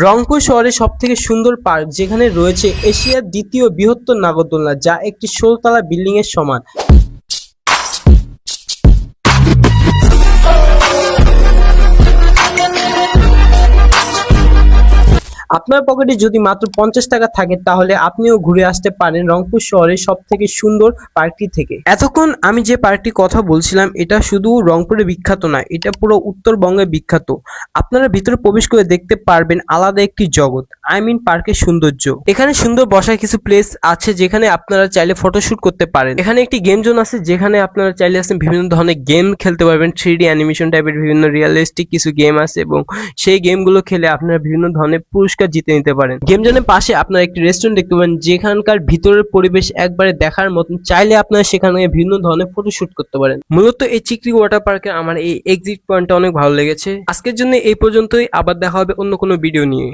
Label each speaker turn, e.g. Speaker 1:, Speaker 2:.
Speaker 1: রংপুর শহরের সবথেকে সুন্দর পার্ক, যেখানে রয়েছে এশিয়ার দ্বিতীয় বৃহত্তর নাগরদোলনা, যা একটি ১৬ তলা বিল্ডিং এর সমান। আপনার পকেটে যদি মাত্র ৫০ টাকা থাকে, তাহলে আপনিও ঘুরে আসতে পারেন রংপুর শহরের সবথেকে সুন্দর পার্কটি থেকে। এতক্ষণ আমি যে পার্কটির কথা বলছিলাম, এটা শুধু রংপুরে বিখ্যাত না, এটা পুরো উত্তরবঙ্গে বিখ্যাত। আপনারা ভিতরে প্রবেশ করে দেখতে পারবেন আলাদা একটি জগৎ, পার্কের সৌন্দর্য। এখানে সুন্দর বসার কিছু প্লেস আছে, যেখানে আপনারা চাইলে ফটোশুট করতে পারেন। এখানে একটি গেম জোন আছে, যেখানে আপনারা চাইলে বিভিন্ন ধরনের গেম খেলতে পারবেন। 3D অ্যানিমেশন টাইপের বিভিন্ন রিয়েলিস্টিক কিছু গেম আছে, এবং সেই গেমগুলো খেলে আপনারা বিভিন্ন ধরনের পুরস্কার জিতে নিতে পারেন। গেম জোনের পাশে আপনারা একটি রেস্টুরেন্ট দেখতে পাবেন, যেখানকার ভিতরের পরিবেশ একবারে দেখার মতন। চাইলে আপনারা সেখানে বিভিন্ন ধরনের ফটোশুট করতে পারেন। মূলত এই চিকরি ওয়াটার পার্কের আমার এই এক্সিট পয়েন্টটা অনেক ভালো লেগেছে। আজকের জন্য এই পর্যন্তই, আবার দেখা হবে অন্য কোনো ভিডিও নিয়ে।